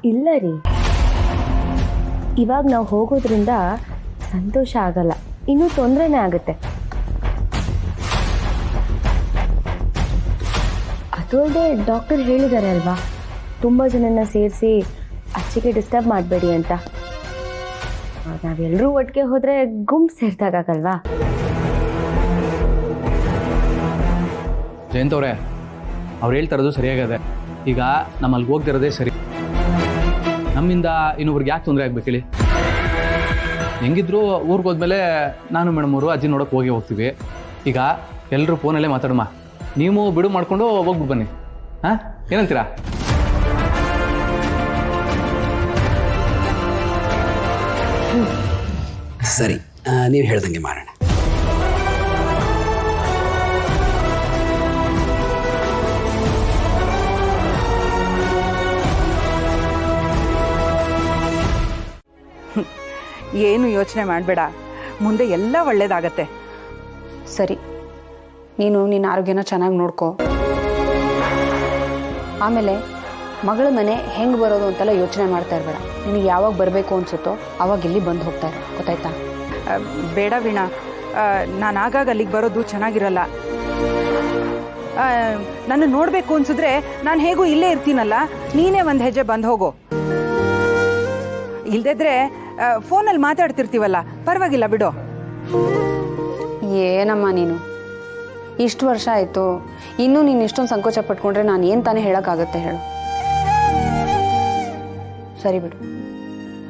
ಇಲ್ಲ ರೀ, ಇವಾಗ ನಾವು ಹೋಗೋದ್ರಿಂದ ಸಂತೋಷ ಆಗಲ್ಲ, ಇನ್ನೂ ತೊಂದರೆನೇ ಆಗುತ್ತೆ. ಅದು ಅಲ್ಲದೆ ಡಾಕ್ಟರ್ ಹೇಳಿದ್ದಾರೆ ಅಲ್ವಾ, ತುಂಬ ಜನನ ಸೇರಿಸಿ ಅಚ್ಚಿಗೆ ಡಿಸ್ಟರ್ಬ್ ಮಾಡಬೇಡಿ ಅಂತ. ನಾವೆಲ್ಲರೂ ಒಟ್ಟಿಗೆ ಹೋದರೆ ಗುಂಪು ಸೇರ್ದಾಗಲ್ವಾ? ಜಯಂತವ್ರೆ, ಅವ್ರು ಹೇಳ್ತಾ ಇರೋದು ಸರಿಯಾಗದೆ. ಈಗ ನಮ್ಮ ಅಲ್ಲಿಗೆ ಹೋಗ್ತಿರೋದೇ ಸರಿ. ನಮ್ಮಿಂದ ಇನ್ನೊಬ್ರಿಗೆ ಯಾಕೆ ತೊಂದರೆ ಆಗ್ಬೇಕು ಹೇಳಿ? ಹೆಂಗಿದ್ರು ಊರಿಗೆ ಹೋದ್ಮೇಲೆ ನಾನು ಮೇಡಮ್ ಅವರು ಅಜ್ಜಿ ನೋಡೋಕೆ ಹೋಗ್ತೀವಿ. ಈಗ ಎಲ್ಲರೂ ಫೋನಲ್ಲೇ ಮಾತಾಡಮ್ಮ, ನೀವು ಬಿಡು ಮಾಡಿಕೊಂಡು ಹೋಗ್ಬಿಟ್ಟು ಬನ್ನಿ. ಹಾಂ, ಏನಂತೀರಾ? ಸರಿ, ನೀವು ಹೇಳ್ದಂಗೆ ಮಾಡೋಣ. ಏನು ಯೋಚನೆ ಮಾಡಬೇಡ, ಮುಂದೆ ಎಲ್ಲ ಒಳ್ಳೇದಾಗತ್ತೆ. ಸರಿ, ನೀನು ನಿನ್ನ ಆರೋಗ್ಯನ ಚೆನ್ನಾಗಿ ನೋಡ್ಕೋ. ಆಮೇಲೆ ಮಗಳ ಮನೆ ಹೆಂಗೆ ಬರೋದು ಅಂತೆಲ್ಲ ಯೋಚನೆ ಮಾಡ್ತಾ ಇರಬೇಡ. ನಿನಗೆ ಯಾವಾಗ ಬರಬೇಕು ಅನಿಸುತ್ತೋ ಆವಾಗ ಇಲ್ಲಿ ಬಂದು ಹೋಗ್ತಾ ಇರು, ಗೊತ್ತಾಯ್ತಾ? ಬೇಡ ವೀಣಾ, ನಾನು ಆಗಾಗ ಅಲ್ಲಿಗೆ ಬರೋದು ಚೆನ್ನಾಗಿರಲ್ಲ. ನನ್ನ ನೋಡಬೇಕು ಅನ್ಸಿದ್ರೆ ನಾನು ಹೇಗೂ ಇಲ್ಲೇ ಇರ್ತೀನಲ್ಲ, ನೀನೇ ಒಂದು ಹೆಜ್ಜೆ ಬಂದು ಹೋಗೋ. ಇಲ್ದಿದ್ರೆ ಫೋನಲ್ಲಿ ಮಾತಾಡ್ತಿರ್ತೀವಲ್ಲ, ಪರವಾಗಿಲ್ಲ ಬಿಡು. ಏನಮ್ಮ ನೀನು, ಇಷ್ಟು ವರ್ಷ ಆಯಿತು, ಇನ್ನೂ ನೀನು ಇಷ್ಟೊಂದು ಸಂಕೋಚ ಪಟ್ಕೊಂಡ್ರೆ ನಾನು ಏನು ತಾನೇ ಹೇಳೋಕ್ಕಾಗತ್ತೆ ಹೇಳು? ಸರಿ ಬಿಡು,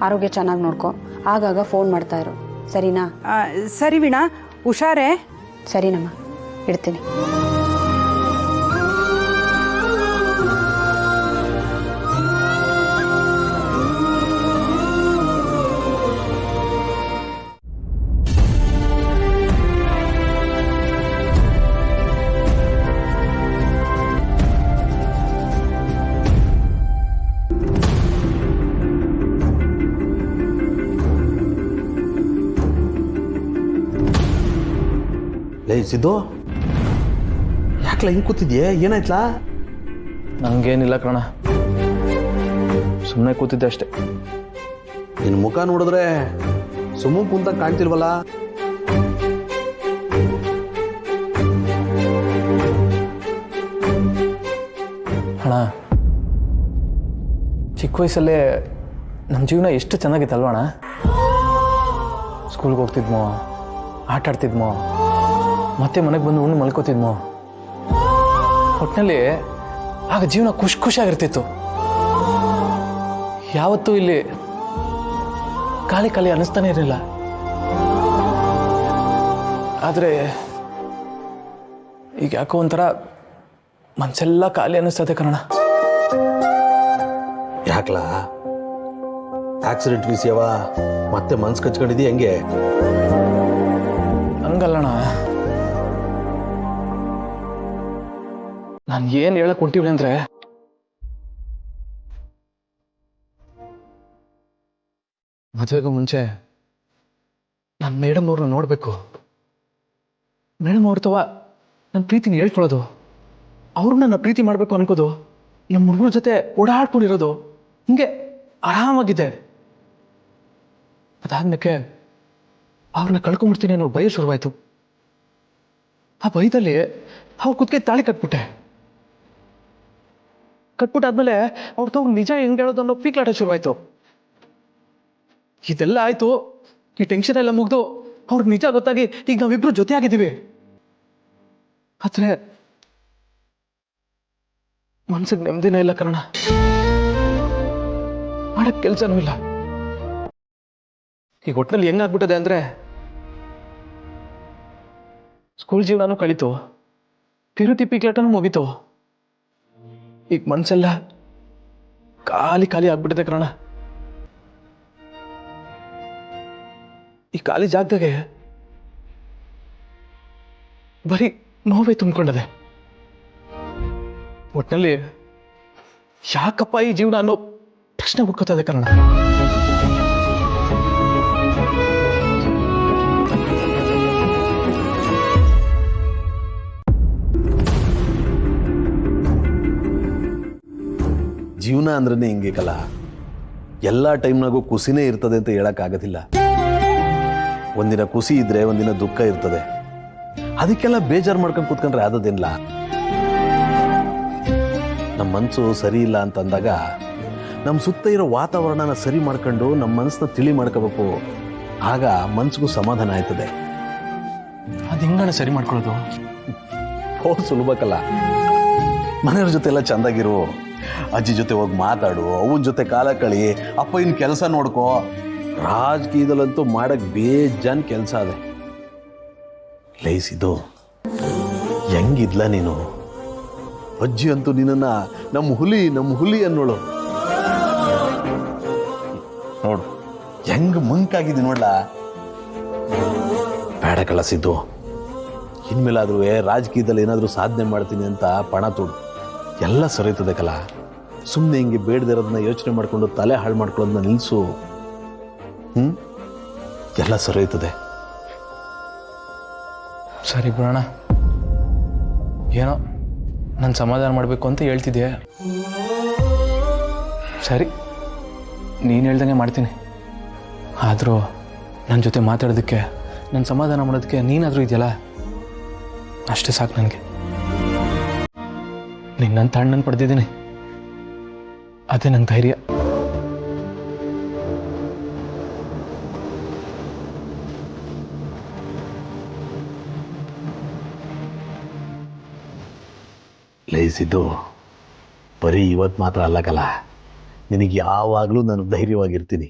ಆರೋಗ್ಯ ಚೆನ್ನಾಗಿ ನೋಡ್ಕೊ, ಆಗಾಗ ಫೋನ್ ಮಾಡ್ತಾ ಇರು, ಸರಿನಾ? ಸರಿ ವೀಣಾ, ಹುಷಾರೇ. ಸರಿನಮ್ಮ, ಇಡ್ತೀನಿ. ಲೇ ಸಿದ್ದು, ಯಾಕಲ ಹಿಂಗೆ ಕೂತಿದ್ಯೆ? ಏನಾಯ್ತಲಾ? ನನಗೇನಿಲ್ಲ ಕಣ, ಸುಮ್ಮನೆ ಕೂತಿದ್ದೆ ಅಷ್ಟೆ. ನಿನ್ನ ಮುಖ ನೋಡಿದ್ರೆ ಸುಮ್ಮನೆ ಕುಂತ ಕಾಣ್ತಿಲ್ವಲ್ಲ? ಅಣ್ಣ, ಚಿಕ್ಕ ವಯಸ್ಸಲ್ಲೇ ನಮ್ಮ ಜೀವನ ಎಷ್ಟು ಚೆನ್ನಾಗಿತ್ತಲ್ವ ಅಣ್ಣ? ಸ್ಕೂಲ್ಗೆ ಹೋಗ್ತಿದ್ಮೋ, ಆಟ ಆಡ್ತಿದ್ಮೋ, ಮತ್ತೆ ಮನೆಗೆ ಬಂದು ಉಣ್ಣು ಮಲ್ಕೋತಿದ್ಮೋ. ಒಟ್ಟಿನಲ್ಲಿ ಆಗ ಜೀವನ ಖುಷಿಯಾಗಿರ್ತಿತ್ತು. ಯಾವತ್ತೂ ಇಲ್ಲಿ ಖಾಲಿ ಖಾಲಿ ಅನ್ನಿಸ್ತಾನೆ ಇರಲಿಲ್ಲ. ಆದರೆ ಈಗ ಯಾಕೋ ಒಂಥರ ಮನಸ್ಸೆಲ್ಲ ಖಾಲಿ ಅನ್ನಿಸ್ತದೆ ಕಣ. ಯಾಕಲ ಆಕ್ಸಿಡೆಂಟ್ ವಿಷಯವ ಮತ್ತೆ ಮನ್ಸು ಕಚ್ಕೊಂಡಿದ್ದಿ ಹೆಂಗೆ? ಹಂಗಲ್ಲಣ್ಣ, ನಾನು ಏನು ಹೇಳಕ್ ಹೊಂಟಿವಿ ಅಂದ್ರೆ, ಮದುವೆಗೂ ಮುಂಚೆ ನಾನು ಮೇಡಮ್ ಅವ್ರನ್ನ ನೋಡಬೇಕು. ಮೇಡಮ್ ಅವ್ರ ತವ ನನ್ನ ಪ್ರೀತಿನ ಹೇಳ್ಕೊಳ್ಳೋದು, ಅವರು ನನ್ನ ಪ್ರೀತಿ ಮಾಡಬೇಕು ಅನ್ಕೋದು, ನಮ್ಮ ಹುಡುಗರ ಜೊತೆ ಓಡಾಡ್ಕೊಂಡಿರೋದು, ಹಿಂಗೆ ಆರಾಮಾಗಿದೆ. ಅದಾದ್ಮೇಲೆ ಅವ್ರನ್ನ ಕಳ್ಕೊಂಡ್ಬಿಡ್ತೀನಿ ಅನ್ನೋ ಭಯ ಶುರುವಾಯಿತು. ಆ ಭಯದಲ್ಲಿ ಅವ್ರ ಕುತ್ತಿಗೆ ತಾಳಿ ಕಟ್ಬಿಟ್ಟಾದ್ಮೇಲೆ ಅವ್ರ ತವ್ರು ನಿಜ ಹೆಂಗೆ ಹೇಳೋದು ಅನ್ನೋ ಪೀಕ್ಲಾಟ ಶುರುವಾಯಿತು. ಇದೆಲ್ಲ ಆಯಿತು, ಈ ಟೆನ್ಷನ್ ಎಲ್ಲ ಮುಗಿದು ಅವ್ರಿಗೆ ನಿಜ ಗೊತ್ತಾಗಿ ಈಗ ನಾವಿಬ್ರು ಜೊತೆ ಆಗಿದ್ದೀವಿ. ಆದರೆ ಮನ್ಸಿಗೆ ನೆಮ್ಮದಿನೇ ಇಲ್ಲ ಕರ್ಣ, ಮಾಡಕ್ಕೆ ಕೆಲಸನೂ ಇಲ್ಲ. ಈಗ ಒಟ್ಟಿನಲ್ಲಿ ಹೆಂಗಾಗ್ಬಿಟ್ಟದೆ ಅಂದರೆ, ಸ್ಕೂಲ್ ಜೀವನನೂ ಕಳೀತು, ತಿರುತಿ ಪೀಕ್ಲಾಟನೂ ಮುಗೀತು. ಈಗ ಮನ್ಸೆಲ್ಲ ಖಾಲಿ ಆಗ್ಬಿಟ್ಟಿದೆ ಕಣ. ಈ ಖಾಲಿ ಜಾಗದಾಗೆ ಬರೀ ನೋವೇ ತುಂಬಿಕೊಂಡದೆ. ಒಟ್ಟಿನಲ್ಲಿ ಯಾಕಪ್ಪ ಈ ಜೀವನ ಅನ್ನೋ ಪ್ರಶ್ನೆ ಹುಡ್ಕೋತದೆ ಕಣ. ಜೀವನ ಅಂದ್ರೆ ಹಿಂಗೆ ಕಲ, ಎಲ್ಲ ಟೈಮ್ನಾಗೂ ಖುಷಿನೇ ಇರ್ತದೆ ಅಂತ ಹೇಳೋಕ್ಕಾಗೋದಿಲ್ಲ. ಒಂದಿನ ಖುಷಿ ಇದ್ರೆ ಒಂದಿನ ದುಃಖ ಇರ್ತದೆ. ಅದಕ್ಕೆಲ್ಲ ಬೇಜಾರು ಮಾಡ್ಕೊಂಡು ಕೂತ್ಕೊಂಡ್ರೆ ಆದದೇನಿಲ್ಲ. ನಮ್ಮ ಮನಸ್ಸು ಸರಿ ಇಲ್ಲ ಅಂತಂದಾಗ ನಮ್ಮ ಸುತ್ತ ಇರೋ ವಾತಾವರಣನ ಸರಿ ಮಾಡ್ಕೊಂಡು ನಮ್ಮ ಮನಸ್ಸನ್ನ ತಿಳಿ ಮಾಡ್ಕೋಬೇಕು. ಆಗ ಮನಸ್ಸಿಗೂ ಸಮಾಧಾನ ಆಯ್ತದೆ. ಅದು ಹೆಂಗಣ ಸರಿ ಮಾಡ್ಕೊಳ್ಳೋದು? ಸುಲಭಕ್ಕಲ್ಲ. ಮನೆಯವ್ರ ಜೊತೆ ಎಲ್ಲ ಚಂದಾಗಿರು, ಅಜ್ಜಿ ಜೊತೆ ಹೋಗಿ ಮಾತಾಡು, ಅವನ ಜೊತೆ ಕಾಲ ಕಳಿ, ಅಪ್ಪ ಇನ್ ಕೆಲಸ ನೋಡ್ಕೋ. ರಾಜಕೀಯದಲ್ಲಂತೂ ಮಾಡಕ್ ಬೇಜಾನ್ ಕೆಲಸ ಅದೆ. ಲೈಸಿದು ಹೆಂಗಿದ್ಲ ನೀನು? ಅಜ್ಜಿ ಅಂತೂ ನಿನ್ನ ನಮ್ಮ ಹುಲಿ ಅನ್ನೋಳು. ನೋಡು ಹೆಂಗ್ ಮಂಕಾಗಿದ್ದಿ ನೋಡ್ಲಾ. ಬೇಡ ಕಳಿಸಿದ್ದು. ಇನ್ಮೇಲಾದ್ರೂ ರಾಜಕೀಯದಲ್ಲಿ ಏನಾದರೂ ಸಾಧನೆ ಮಾಡ್ತೀನಿ ಅಂತ ಪಣ ತೊಡು. ಎಲ್ಲ ಸರಿತದೆ ಕಲ. ಸುಮ್ಮನೆ ಹಿಂಗೆ ಬೇಡದಿರೋದನ್ನ ಯೋಚನೆ ಮಾಡಿಕೊಂಡು ತಲೆ ಹಾಳು ಮಾಡ್ಕೊಳ್ಳೋದನ್ನ ನಿಲ್ಲಿಸು. ಎಲ್ಲ ಸರಿತದೆ. ಸರಿ ಬಿಡೋಣ. ಏನೋ ನಾನು ಸಮಾಧಾನ ಮಾಡಬೇಕು ಅಂತ ಹೇಳ್ತಿದ್ದೆ. ಸರಿ, ನೀನು ಹೇಳ್ದಂಗೆ ಮಾಡ್ತೀನಿ. ಆದರೂ ನನ್ನ ಜೊತೆ ಮಾತಾಡೋದಕ್ಕೆ, ನನ್ನ ಸಮಾಧಾನ ಮಾಡೋದಕ್ಕೆ ನೀನಾದರೂ ಇದೆಯಲ್ಲ, ಅಷ್ಟೇ ಸಾಕು ನನಗೆ. ನಿನ್ನಂತ ಅಣ್ಣನ ಪಡೆದಿದ್ದೀನಿ, ಅದೇ ನನ್ನ ಧೈರ್ಯ. ಲಯಿಸಿದ್ದು ಬರೀ ಇವತ್ತು ಮಾತ್ರ ಅಲ್ಲಕಲ್ಲ, ನಿನಗೆ ಯಾವಾಗಲೂ ನಾನು ಧೈರ್ಯವಾಗಿರ್ತೀನಿ.